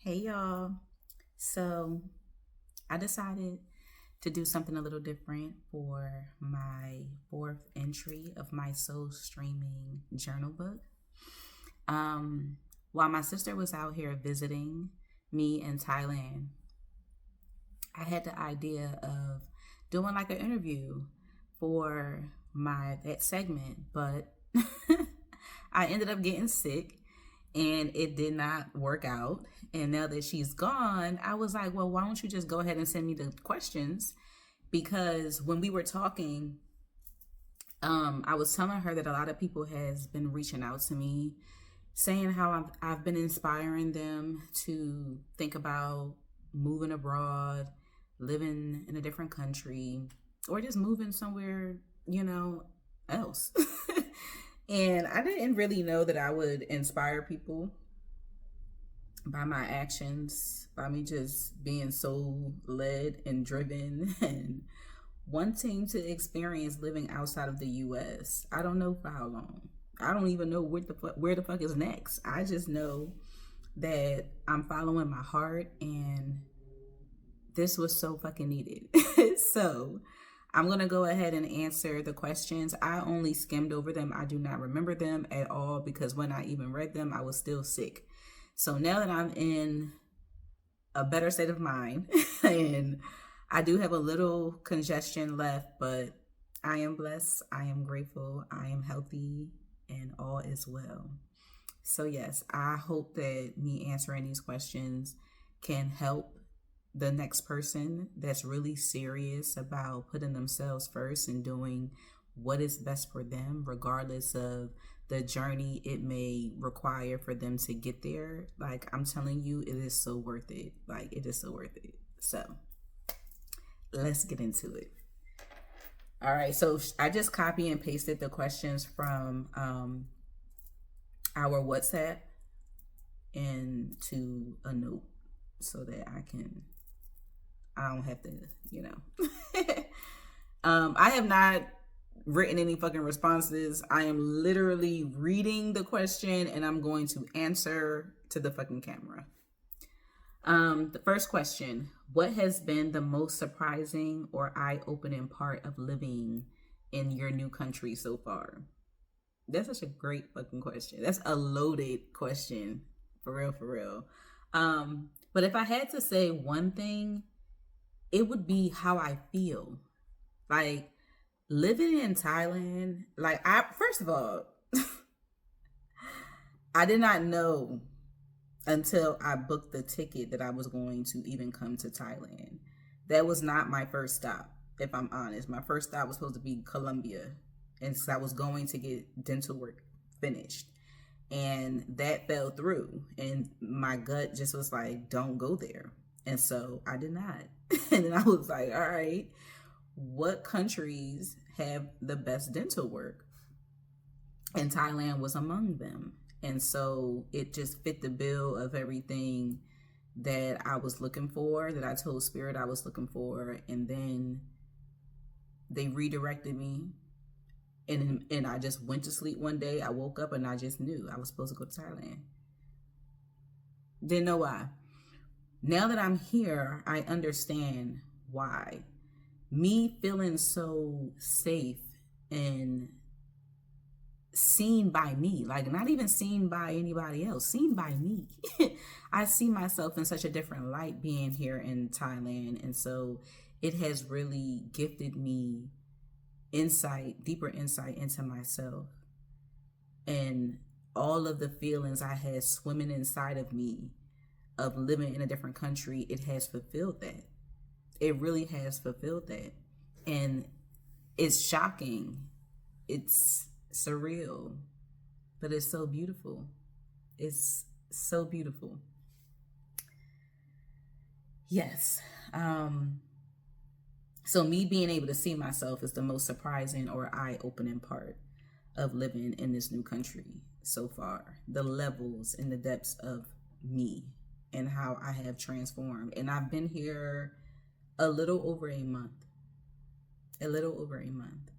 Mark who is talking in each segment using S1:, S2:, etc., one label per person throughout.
S1: Hey y'all. So I decided to do something a little different for my fourth entry of my soul streaming journal book. Um, while my sister was out here visiting me in Thailand, I had the idea of doing like an interview for my that segment, but I ended up getting sick and it did not work out. And now that she's gone, I was like, well, why don't you just go ahead and send me the questions? Because when we were talking, I was telling her that a lot of people has been reaching out to me saying how I've been inspiring them to think about moving abroad, living in a different country, or just moving somewhere, else. And I didn't really know that I would inspire people by my actions, by me just being so led and driven and wanting to experience living outside of the US. I don't know for how long. I don't even know where the fuck is next. I just know that I'm following my heart and this was so fucking needed. So I'm going to go ahead and answer the questions. I only skimmed over them. I do not remember them at all because when I even read them, I was still sick. So now that I'm in a better state of mind and I do have a little congestion left, but I am blessed. I am grateful. I am healthy and all is well. So yes, I hope that me answering these questions can help the next person that's really serious about putting themselves first and doing what is best for them, regardless of the journey it may require for them to get there. Like, I'm telling you, it is so worth it. Like, it is so worth it. So, let's get into it. All right, so I just copy and pasted the questions from our WhatsApp into a note so that I don't have to, you know. I have not written any fucking responses. I am literally reading the question and I'm going to answer to the fucking camera. The first question: what has been the most surprising or eye-opening part of living in your new country so far? That's such a great fucking question. That's a loaded question. For real, for real. But if I had to say one thing, it would be how I feel. Like, living in Thailand, first of all, I did not know until I booked the ticket that I was going to even come to Thailand. That was not my first stop, if I'm honest. My first stop was supposed to be Colombia, and so I was going to get dental work finished. And that fell through, and my gut just was like, don't go there. And so I did not. And then I was like, all right, what countries have the best dental work? And Thailand was among them. And so it just fit the bill of everything that I was looking for, that I told Spirit I was looking for. And then they redirected me. And I just went to sleep one day. I woke up and I just knew I was supposed to go to Thailand. Didn't know why. Now that I'm here, I understand why. Me feeling so safe and seen by me, like not even seen by anybody else, seen by me. I see myself in such a different light being here in Thailand. And so it has really gifted me deeper insight into myself. And all of the feelings I had swimming inside of me of living in a different country, it has fulfilled that. It really has fulfilled that. And it's shocking. It's surreal. But it's so beautiful. It's so beautiful. Yes. So me being able to see myself is the most surprising or eye-opening part of living in this new country so far. The levels and the depths of me and how I have transformed. And I've been here a little over a month. A little over a month.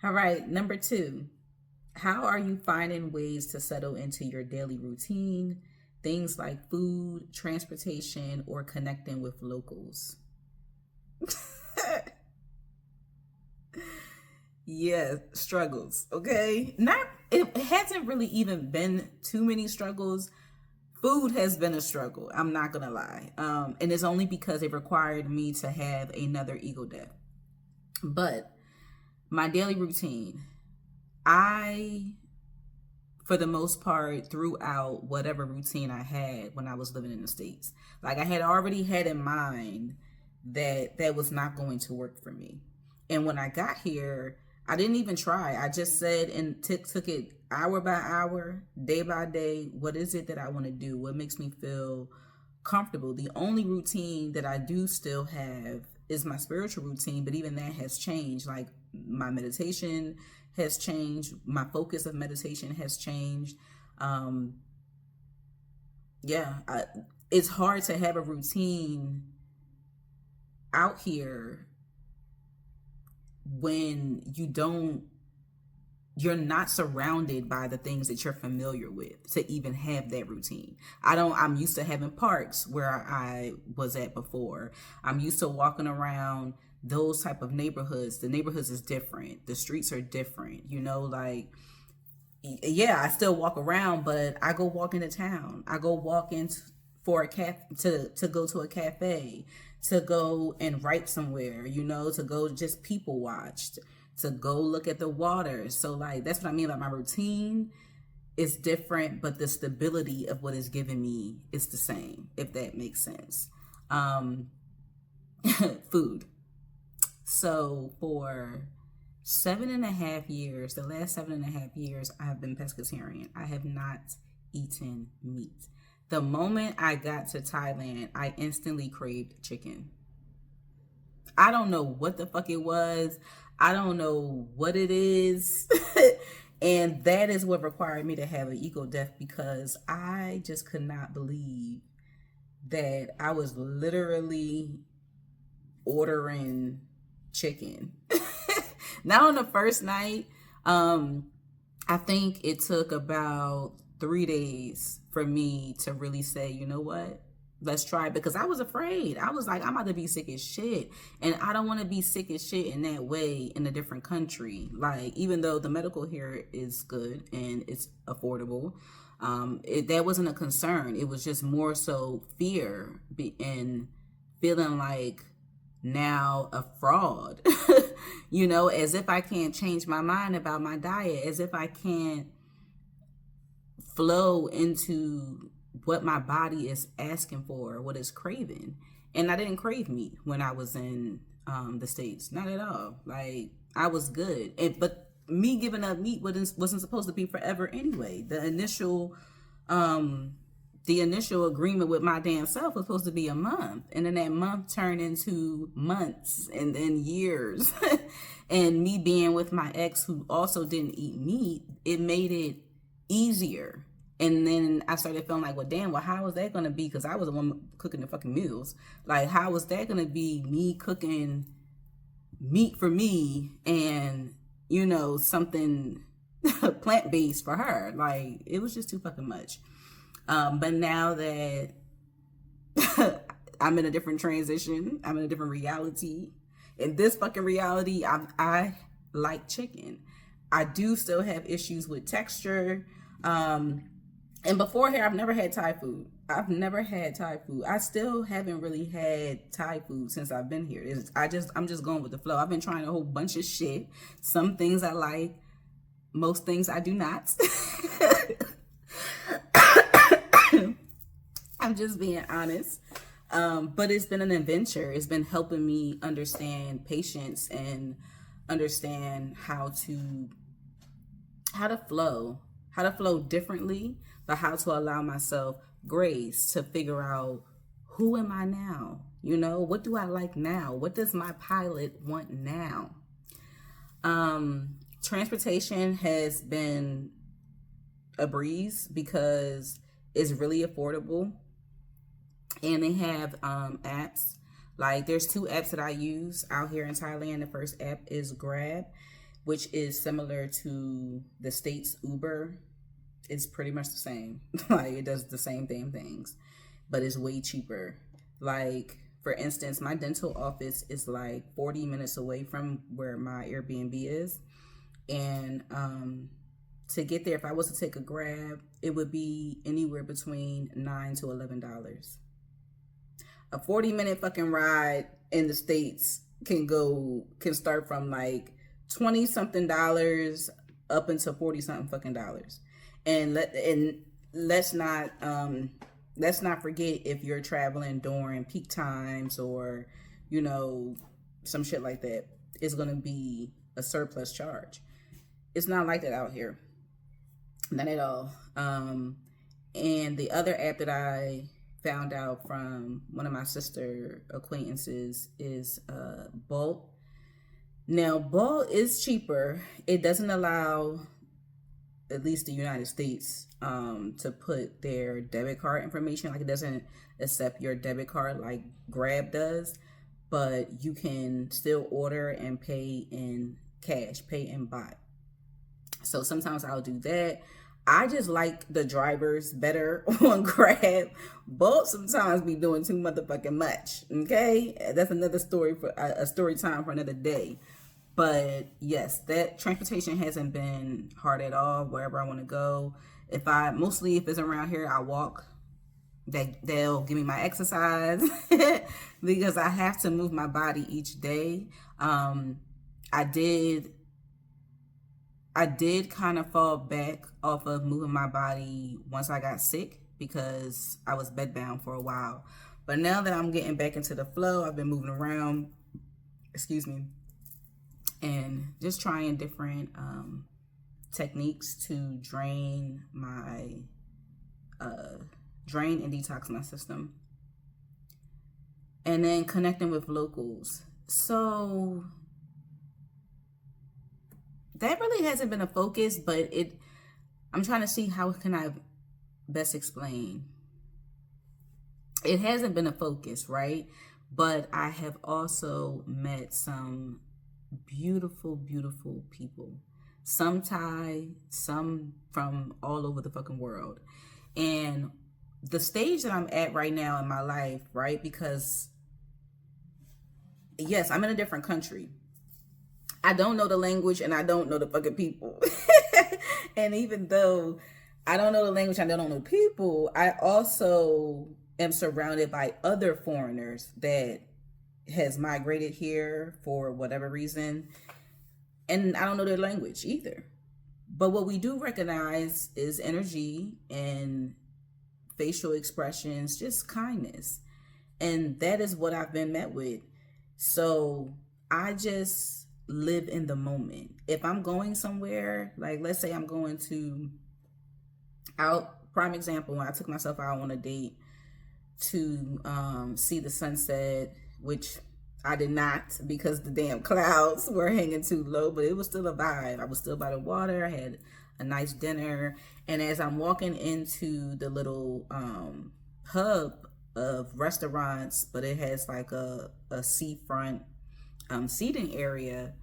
S1: All right, number 2. How are you finding ways to settle into your daily routine things like food, transportation, or connecting with locals. Yeah, struggles. Okay. It hasn't really even been too many struggles. Food has been a struggle. I'm not gonna lie. And it's only because it required me to have another ego death. But my daily routine, I, for the most part, throughout whatever routine I had when I was living in the States, like I had already had in mind that that was not going to work for me. And when I got here, I didn't even try. I just said and took it hour by hour, day by day. What is it that I want to do? What makes me feel comfortable? The only routine that I do still have is my spiritual routine, but even that has changed. Like my meditation has changed. My focus of meditation has changed. It's hard to have a routine out here when you're not surrounded by the things that you're familiar with to even have that routine. I'm used to having parks where I was at before. I'm used to walking around those type of neighborhoods. The neighborhoods is different. The streets are different, like, yeah, I still walk around, but I go walk into town. I go walk in for a to go to a cafe, to go and write somewhere, to go just people watch, to go look at the water. So like, that's what I mean by my routine is different, but the stability of what is giving me is the same, if that makes sense. Food. So for 7.5 years, the last 7.5 years, I have been pescatarian. I have not eaten meat. The moment I got to Thailand, I instantly craved chicken. I don't know what the fuck it was. I don't know what it is. And that is what required me to have an ego death, because I just could not believe that I was literally ordering chicken. Not on the first night. I think it took about 3 days for me to really say, you know what? Let's try it, because I was afraid. I was like, I'm about to be sick as shit. And I don't want to be sick as shit in that way in a different country. Like, even though the medical here is good and it's affordable, that wasn't a concern. It was just more so fear and feeling like now a fraud, as if I can't change my mind about my diet, as if I can't flow into what my body is asking for, what it's craving. And I didn't crave meat when I was in the States, not at all. Like, I was good. But me giving up meat wasn't supposed to be forever anyway. The initial agreement with my damn self was supposed to be a month, and then that month turned into months and then years. And me being with my ex, who also didn't eat meat, it made it easier. And then I started feeling like, well, damn, how is that going to be? Because I was the one cooking the fucking meals. Like, how was that going to be me cooking meat for me and, something plant-based for her? Like, it was just too fucking much. But now that I'm in a different transition, I'm in a different reality. In this fucking reality, I like chicken. I do still have issues with texture. And before here, I've never had Thai food. I still haven't really had Thai food since I've been here. I'm just going with the flow. I've been trying a whole bunch of shit. Some things I like, most things I do not. I'm just being honest. But it's been an adventure. It's been helping me understand patience and understand how to flow differently, but how to allow myself grace to figure out, who am I now? What do I like now? What does my pilot want now? Transportation has been a breeze because it's really affordable. And they have apps. Like, there's 2 apps that I use out here in Thailand. The first app is Grab, which is similar to the States Uber. it's pretty much the same. Like it does the same damn things, but it's way cheaper. Like for instance, my dental office is like 40 minutes away from where my Airbnb is, and to get there, if I was to take a Grab, it would be anywhere between $9 to $11. A 40-minute fucking ride in the States can start from like 20 something dollars up into 40 something fucking dollars. And let's not forget if you're traveling during peak times or, you know, some shit like that, it's gonna be a surplus charge. It's not like that out here. Not at all. And the other app that I found out from one of my sister acquaintances is Bolt. Now, Bolt is cheaper. It doesn't allow, at least the United States, to put their debit card information. Like it doesn't accept your debit card like Grab does, but you can still order and pay in cash, pay in bot. So sometimes I'll do that. I just like the drivers better on Grab. Bolt sometimes be doing too motherfucking much. Okay, that's another story for a story time for another day. But yes, that transportation hasn't been hard at all. Wherever I want to go, if it's around here, I walk. They'll give me my exercise because I have to move my body each day. I did kind of fall back off of moving my body once I got sick because I was bedbound for a while. But now that I'm getting back into the flow, I've been moving around, and just trying different techniques to drain and detox my system. And then connecting with locals. So that really hasn't been a focus, but I'm trying to see how can I best explain. It hasn't been a focus, right? But I have also met some beautiful, beautiful people. Some Thai, some from all over the fucking world. And the stage that I'm at right now in my life, right? Because yes, I'm in a different country. I don't know the language and I don't know the fucking people. And even though I don't know the language and I don't know the people, I also am surrounded by other foreigners that has migrated here for whatever reason. And I don't know their language either. But what we do recognize is energy and facial expressions, just kindness. And that is what I've been met with. So I just live in the moment. If I'm going somewhere, like let's say I'm going prime example, when I took myself out on a date to see the sunset, which I did not because the damn clouds were hanging too low, but it was still a vibe. I was still by the water. I had a nice dinner. And as I'm walking into the little hub of restaurants, but it has like a seafront seating area,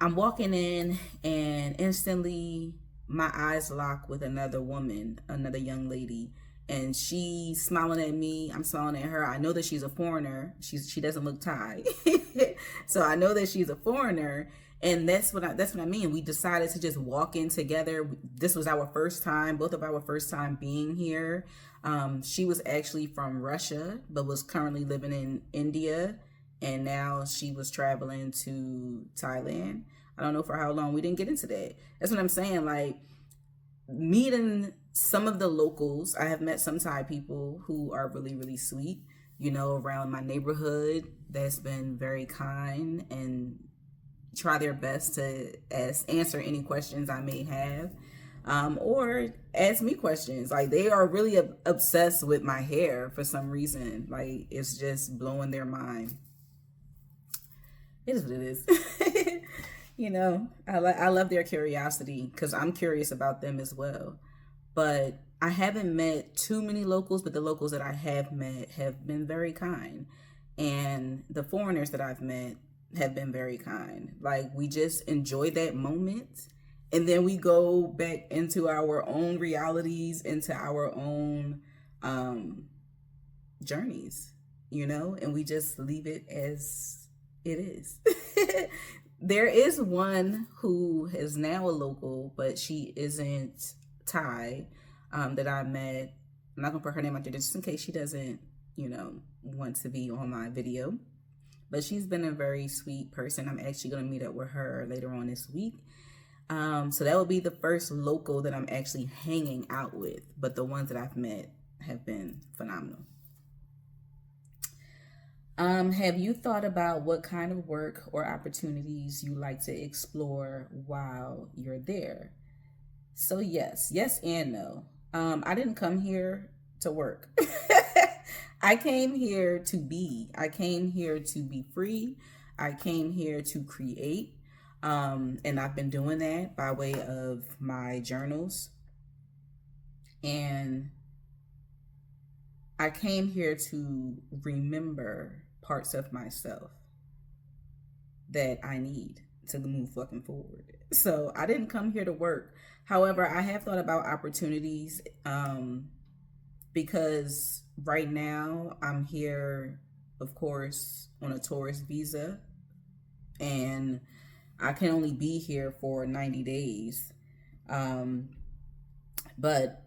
S1: I'm walking in and instantly my eyes lock with another woman, another young lady, and she's smiling at me. I'm smiling at her. I know that she's a foreigner. She doesn't look Thai. So I know that she's a foreigner. And that's what I mean. We decided to just walk in together. This was our first time, both of our first time being here. She was actually from Russia, but was currently living in India. And now she was traveling to Thailand. I don't know for how long. We didn't get into that. That's what I'm saying. Like, meeting some of the locals. I have met some Thai people who are really, really sweet, you know, around my neighborhood, that's been very kind and try their best to answer any questions I may have, or ask me questions. Like, they are really obsessed with my hair for some reason. Like, it's just blowing their mind. It is what it is. You know, I love their curiosity because I'm curious about them as well. But I haven't met too many locals, but the locals that I have met have been very kind. And the foreigners that I've met have been very kind. Like, we just enjoy that moment And then we go back into our own realities, into our own journeys, and we just leave it as it is. There is one who is now a local, but she isn't Thai, that I met. I'm not gonna put her name out there just in case she doesn't, want to be on my video. But she's been a very sweet person. I'm actually gonna meet up with her later on this week. So that will be the first local that I'm actually hanging out with. But the ones that I've met have been phenomenal. Have you thought about what kind of work or opportunities you like to explore while you're there? So yes and no. I didn't come here to work. I came here to be. I came here to be free. I came here to create. And I've been doing that by way of my journals. And I came here to remember parts of myself that I need to move fucking forward. So I didn't come here to work. However, I have thought about opportunities, because right now I'm here, of course, on a tourist visa, and I can only be here for 90 days. But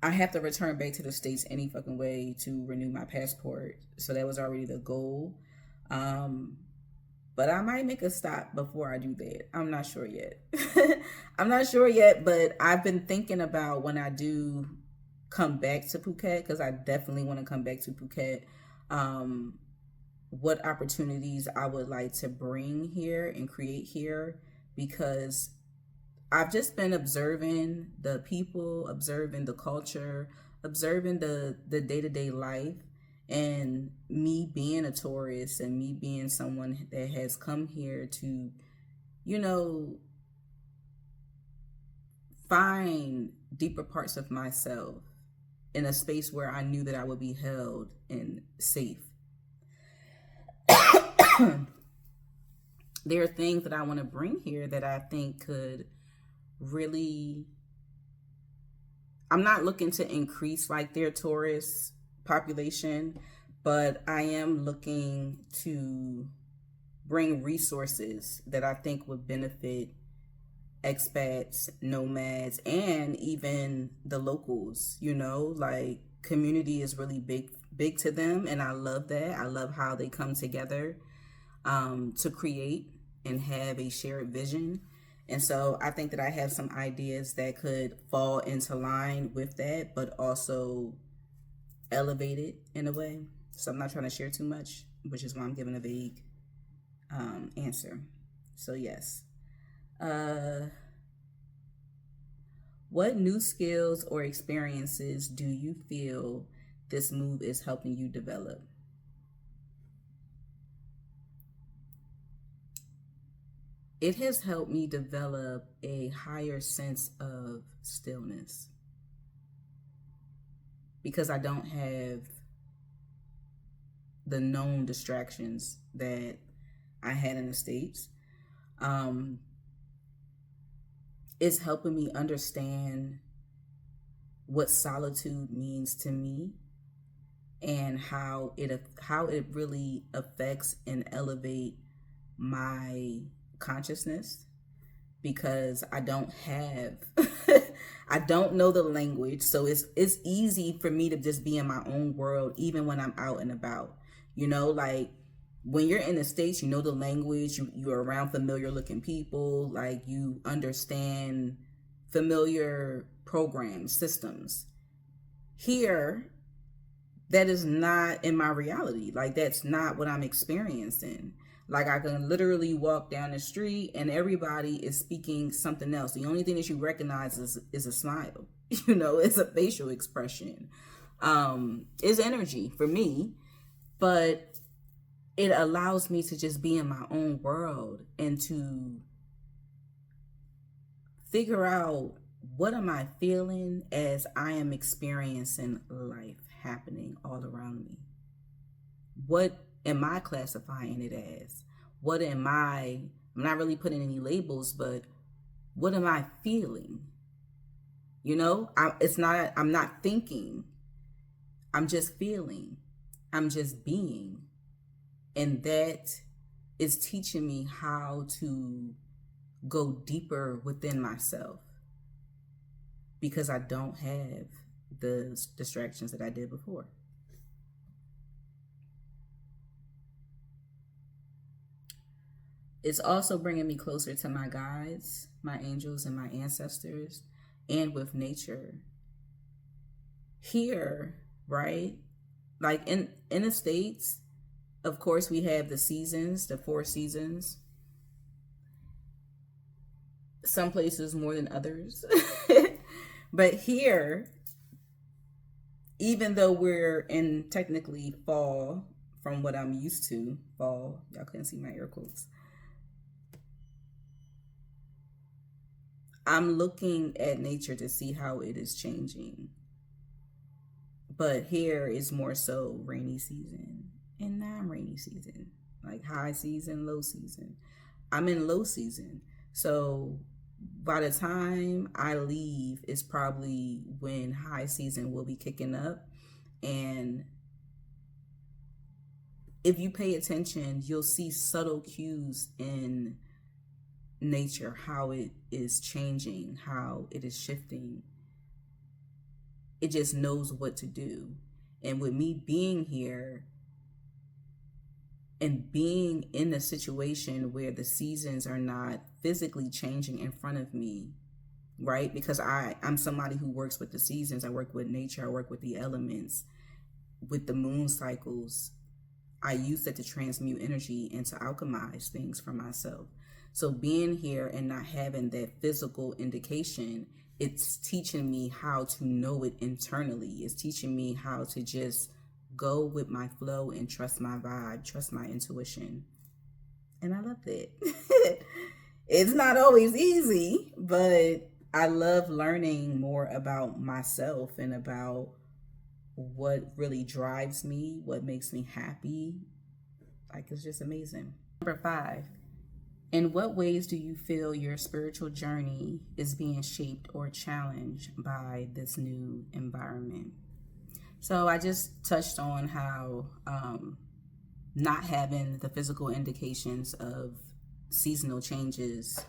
S1: I have to return back to the States any fucking way to renew my passport. So that was already the goal. But I might make a stop before I do that. I'm not sure yet. But I've been thinking about when I do come back to Phuket, because I definitely want to come back to Phuket, what opportunities I would like to bring here and create here, because I've just been observing the people, observing the culture, observing the day-to-day life, and me being a tourist and me being someone that has come here to, find deeper parts of myself in a space where I knew that I would be held and safe. There are things that I want to bring here that I think could really, I'm not looking to increase like their tourist population, but I am looking to bring resources that I think would benefit expats, nomads, and even the locals. Like community is really big to them, and I love that. I love how they come together to create and have a shared vision. And so I think that I have some ideas that could fall into line with that, but also elevate it in a way. So I'm not trying to share too much, which is why I'm giving a vague answer. So yes. What new skills or experiences do you feel this move is helping you develop? It has helped me develop a higher sense of stillness, because I don't have the known distractions that I had in the States. It's helping me understand what solitude means to me, and how it really affects and elevate my consciousness, because I don't have I don't know the language, so it's easy for me to just be in my own world even when I'm out and about. Like when you're in the States, you know the language, you're around familiar looking people, like you understand familiar programs, systems. Here, that is not in my reality. Like that's not what I'm experiencing. Like I can literally walk down the street and everybody is speaking something else. The only thing that you recognize is a smile. It's a facial expression. It's energy for me, but it allows me to just be in my own world and to figure out what am I feeling as I am experiencing life happening all around me. What am I classifying it as? I'm not really putting any labels, but What am I feeling? I'm not thinking. I'm just feeling. I'm just being. And that is teaching me how to go deeper within myself because I don't have the distractions that I did before. It's also bringing me closer to my guides, my angels, and my ancestors, and with nature. Here, right? Like in the States, of course, we have the seasons, the 4 seasons. Some places more than others. But here, even though we're in technically fall, from what I'm used to, fall, y'all couldn't see my air quotes. I'm looking at nature to see how it is changing. But here is more so rainy season and non-rainy season, like high season, low season. I'm in low season. So by the time I leave is probably when high season will be kicking up. And if you pay attention, you'll see subtle cues in nature, how it is changing, how it is shifting. It just knows what to do. And with me being here and being in a situation where the seasons are not physically changing in front of me, right? Because I'm somebody who works with the seasons. I work with nature. I work with the elements, with the moon cycles. I use that to transmute energy and to alchemize things for myself. So being here and not having that physical indication, it's teaching me how to know it internally. It's teaching me how to just go with my flow and trust my vibe, trust my intuition. And I love that. It's not always easy, but I love learning more about myself and about what really drives me, what makes me happy. Like, it's just amazing. Number 5, in what ways do you feel your spiritual journey is being shaped or challenged by this new environment? So I just touched on how not having the physical indications of seasonal changes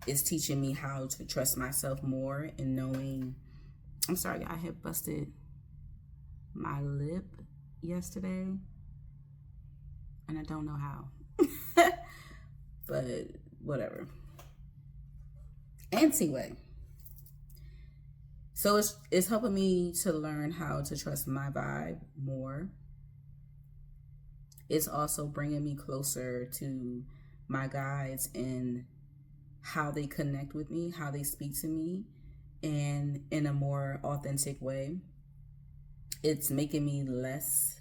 S1: is teaching me how to trust myself more and knowing. I'm sorry, I had busted my lip yesterday and I don't know how. But whatever. Anyway, so it's helping me to learn how to trust my vibe more. It's also bringing me closer to my guides and how they connect with me, how they speak to me, and in a more authentic way. It's making me less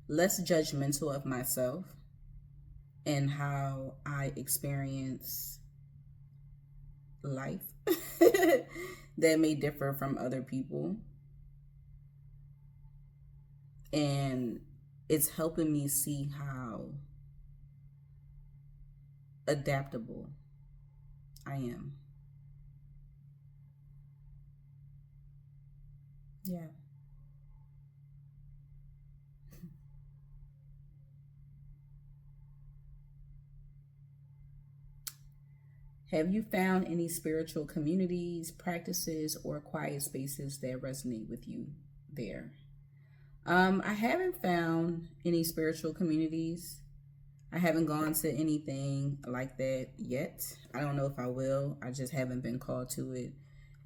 S1: judgmental of myself and how I experience life that may differ from other people. And it's helping me see how adaptable I am. Yeah. Have you found any spiritual communities, practices, or quiet spaces that resonate with you there? I haven't found any spiritual communities. I haven't gone to anything like that yet. I don't know if I will. I just haven't been called to it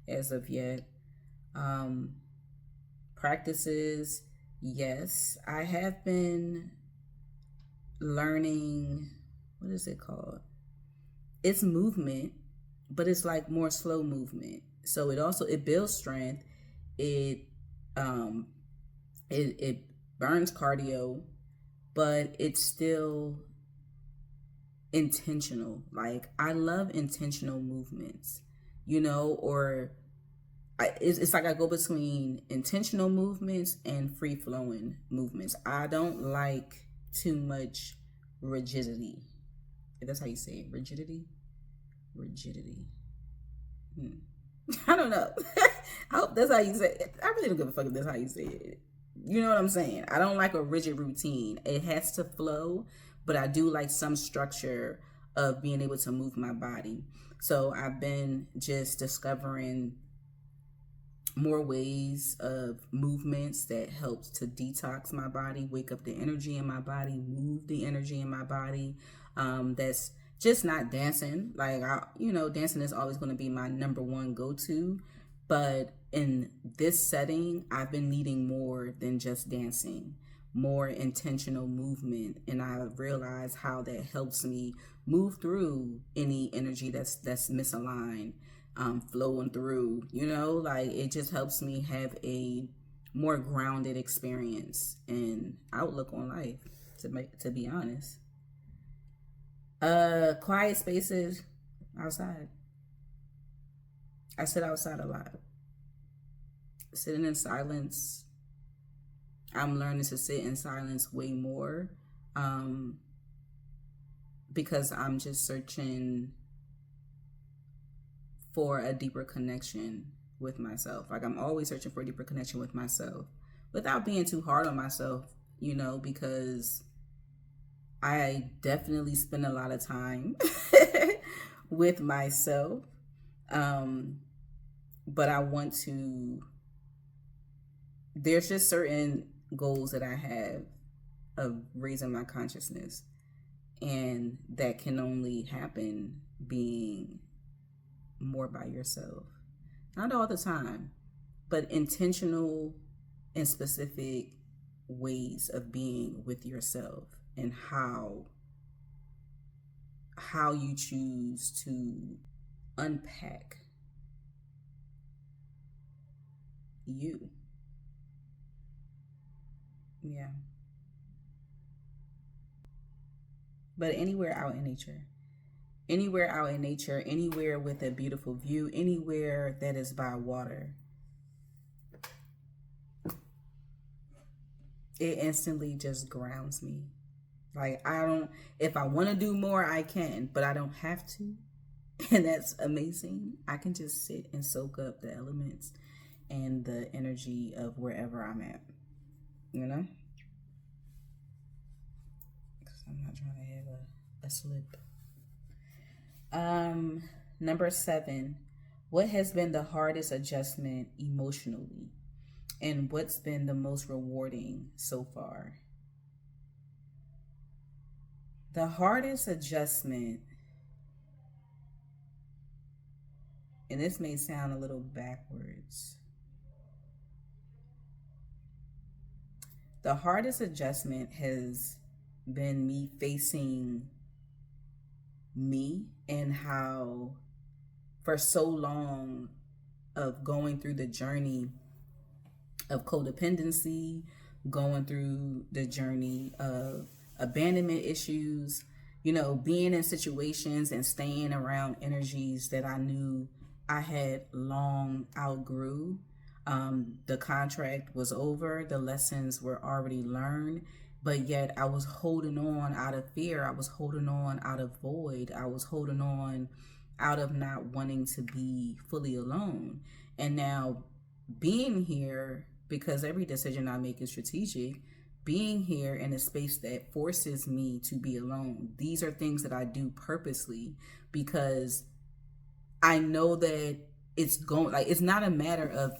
S1: as of yet. Practices, yes. I have been learning, what is it called? It's movement, but it's like more slow movement. So it builds strength. It burns cardio, but it's still intentional. Like, I love intentional movements, or it's like I go between intentional movements and free flowing movements. I don't like too much rigidity. That's how you say it. Rigidity. Rigidity. I don't know. I hope that's how you say it. I really don't give a fuck if that's how you say it. You know what I'm saying? I don't like a rigid routine. It has to flow, but I do like some structure of being able to move my body. So I've been just discovering more ways of movements that helps to detox my body, wake up the energy in my body, move the energy in my body. That's just not dancing. Like, dancing is always going to be my number one go-to. But in this setting, I've been needing more than just dancing, more intentional movement. And I realize how that helps me move through any energy that's misaligned, flowing through, like it just helps me have a more grounded experience and outlook on life, to be honest. Quiet spaces outside. I sit outside a lot. Sitting in silence. I'm learning to sit in silence way more, because I'm just searching for a deeper connection with myself. Like, I'm always searching for a deeper connection with myself without being too hard on myself, because I definitely spend a lot of time with myself. But I want to, there's just certain goals that I have of raising my consciousness, and that can only happen being more by yourself. Not all the time, but intentional and specific ways of being with yourself, and how you choose to unpack you. Yeah. But anywhere out in nature, anywhere with a beautiful view, anywhere that is by water, it instantly just grounds me. Like, if I want to do more, I can, but I don't have to. And that's amazing. I can just sit and soak up the elements and the energy of wherever I'm at, Because I'm not trying to have a slip. Number 7, what has been the hardest adjustment emotionally, and what's been the most rewarding so far? The hardest adjustment, and this may sound a little backwards, the hardest adjustment has been me facing me, and how for so long of going through the journey of codependency, going through the journey of abandonment issues, being in situations and staying around energies that I knew I had long outgrew. The contract was over, the lessons were already learned, but yet I was holding on out of fear. I was holding on out of void. I was holding on out of not wanting to be fully alone. And now being here, because every decision I make is strategic, being here in a space that forces me to be alone. These are things that I do purposely, because I know that it's not a matter of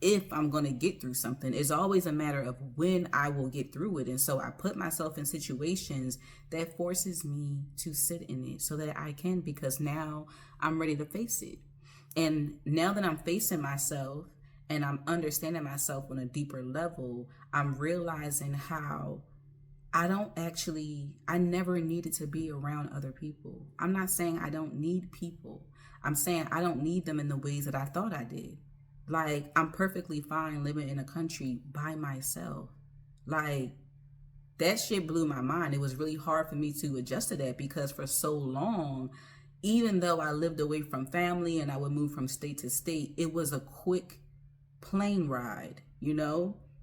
S1: if I'm going to get through something. It's always a matter of when I will get through it. And so I put myself in situations that forces me to sit in it so that I can, because now I'm ready to face it. And now that I'm facing myself and I'm understanding myself on a deeper level, I'm realizing how I never needed to be around other people. I'm not saying I don't need people. I'm saying I don't need them in the ways that I thought I did. Like, I'm perfectly fine living in a country by myself. Like, that shit blew my mind. It was really hard for me to adjust to that, because for so long, even though I lived away from family and I would move from state to state, it was a quick plane ride,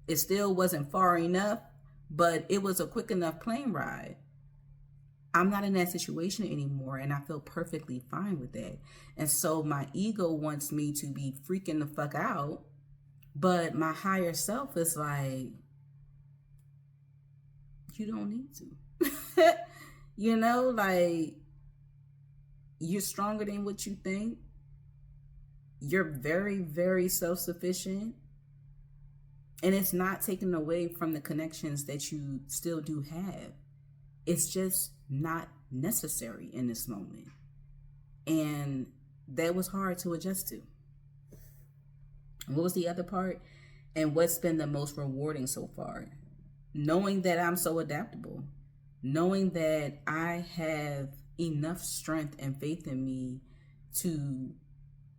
S1: It still wasn't far enough, but it was a quick enough plane ride. I'm not in that situation anymore, and I feel perfectly fine with that. And so my ego wants me to be freaking the fuck out, but my higher self is like, you don't need to. You know, like, you're stronger than what you think. You're very, very self sufficient. And it's not taken away from the connections that you still do have. It's just not necessary in this moment. And that was hard to adjust to. And what was the other part? And what's been the most rewarding so far? Knowing that I'm so adaptable. Knowing that I have enough strength and faith in me to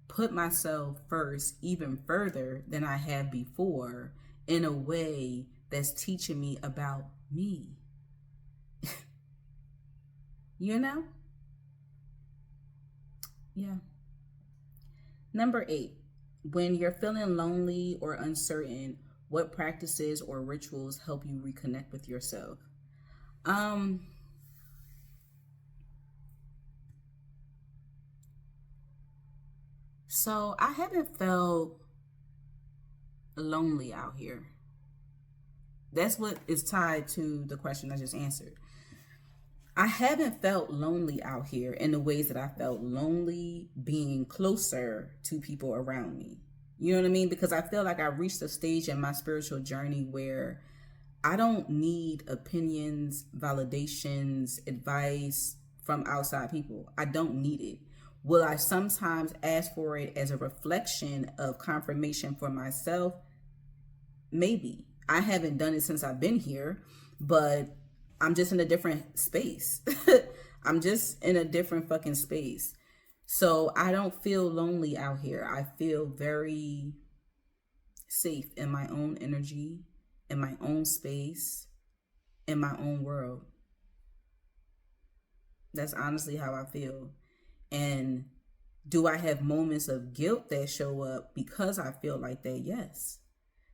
S1: put myself first even further than I have before, in a way that's teaching me about me. You know? Yeah. Number 8, when you're feeling lonely or uncertain, what practices or rituals help you reconnect with yourself? So I haven't felt lonely out here. That's what is tied to the question I just answered. I haven't felt lonely out here in the ways that I felt lonely being closer to people around me. You know what I mean? Because I feel like I reached a stage in my spiritual journey where I don't need opinions, validations, advice from outside people. I don't need it. Will I sometimes ask for it as a reflection of confirmation for myself? Maybe. I haven't done it since I've been here, but I'm just in a different space. I'm just in a different fucking space. So I don't feel lonely out here. I feel very safe in my own energy, in my own space, in my own world. That's honestly how I feel. And do I have moments of guilt that show up because I feel like that? Yes.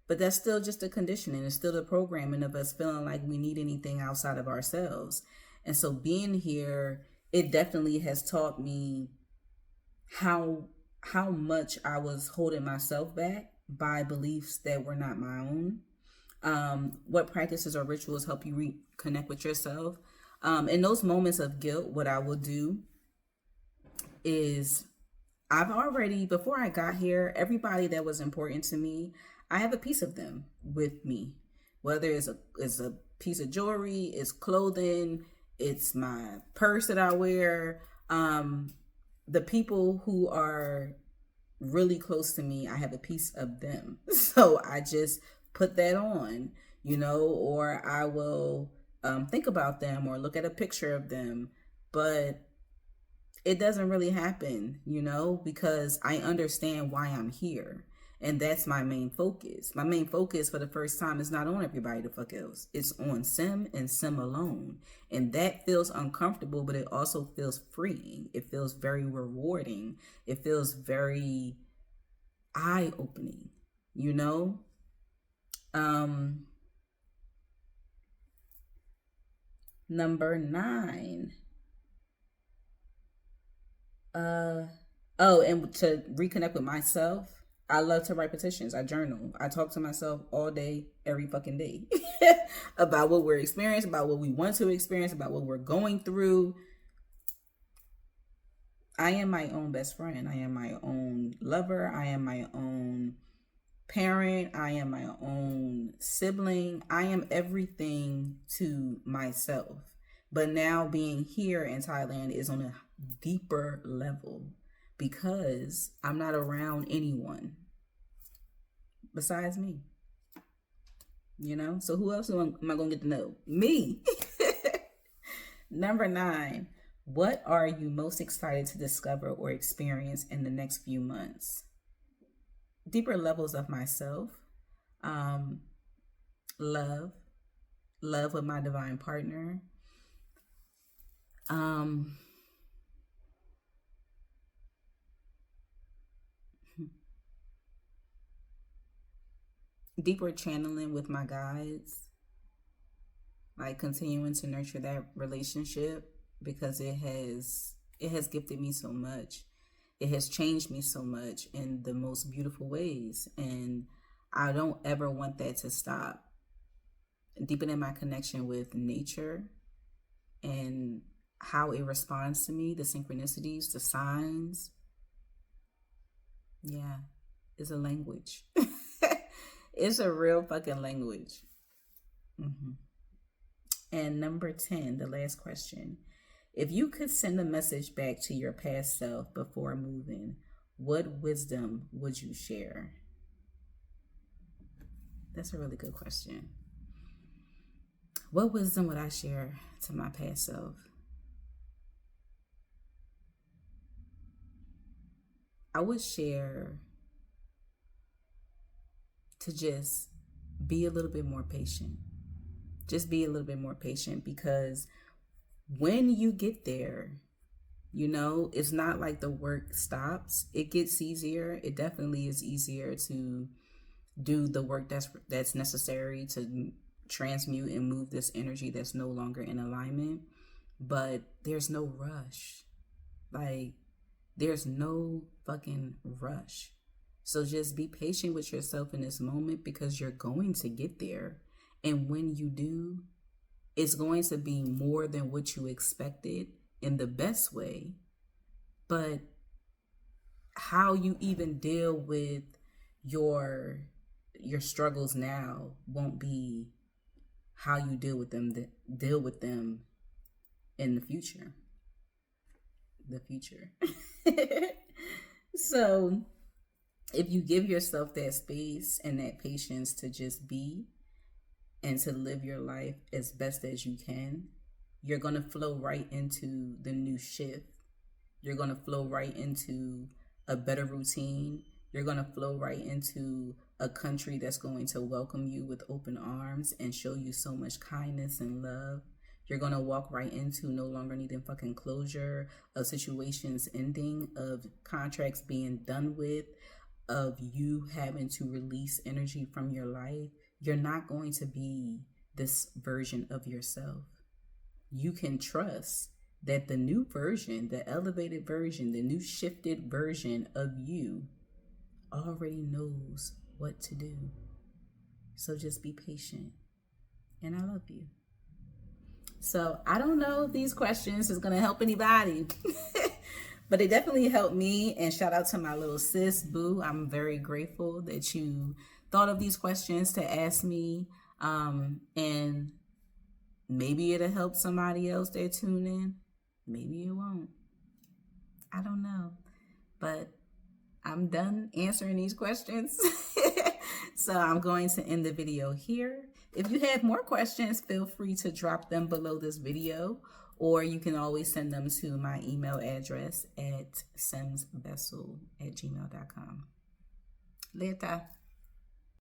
S1: But that's still just a conditioning. It's still the programming of us feeling like we need anything outside of ourselves. And so being here, it definitely has taught me how much I was holding myself back by beliefs that were not my own. What practices or rituals help you reconnect with yourself? In those moments of guilt, what I will do is I've already, before I got here, everybody that was important to me, I have a piece of them with me. Whether it's a piece of jewelry, it's clothing, it's my purse that I wear. The people who are really close to me, I have a piece of them. So I just put that on, or I will think about them or look at a picture of them. But it doesn't really happen, because I understand why I'm here. And that's my main focus. My main focus for the first time is not on everybody the fuck else. It's on Sim and Sim alone. And that feels uncomfortable, but it also feels freeing. It feels very rewarding. It feels very eye-opening, Number 9. And to reconnect with myself, I love to write petitions. I journal. I talk to myself all day, every fucking day about what we're experiencing, about what we want to experience, about what we're going through. I am my own best friend. I am my own lover. I am my own parent. I am my own sibling. I am everything to myself. But now being here in Thailand is on a deeper level because I'm not around anyone besides me. So who else am I going to get to know? Me. Number 9, what are you most excited to discover or experience in the next few months? Deeper levels of myself, love with my divine partner, deeper channeling with my guides, like continuing to nurture that relationship. because it has gifted me so much. It has changed me so much in the most beautiful ways, and I don't ever want that to stop. Deepening my connection with nature and how it responds to me, the synchronicities, the signs, yeah, it's a language. It's a real fucking language. Hmm. And number 10, the last question. If you could send a message back to your past self before moving, what wisdom would you share? That's a really good question. What wisdom would I share to my past self? I would share to just be a little bit more patient. Just be a little bit more patient, because when you get there, it's not like the work stops. It gets easier. It definitely is easier to do the work that's necessary to transmute and move this energy that's no longer in alignment. But there's no rush. Like, there's no fucking rush. So just be patient with yourself in this moment, because you're going to get there. And when you do, it's going to be more than what you expected in the best way. But how you even deal with your struggles now won't be how you deal with them in the future. So if you give yourself that space and that patience to just be and to live your life as best as you can, you're going to flow right into the new shift. You're going to flow right into a better routine. You're going to flow right into a country that's going to welcome you with open arms and show you so much kindness and love. You're going to walk right into no longer needing fucking closure, of situations ending, of contracts being done with, of you having to release energy from your life. You're not going to be this version of yourself. You can trust that the new version, the elevated version, the new shifted version of you already knows what to do. So just be patient. And I love you. So I don't know if these questions is going to help anybody, but they definitely helped me. And shout out to my little sis, Boo. I'm very grateful that you thought of these questions to ask me. And maybe it'll help somebody else that tune in. Maybe it won't. I don't know. But I'm done answering these questions. So I'm going to end the video here. If you have more questions, feel free to drop them below this video, or you can always send them to my email address at semsvessel@gmail.com. Later.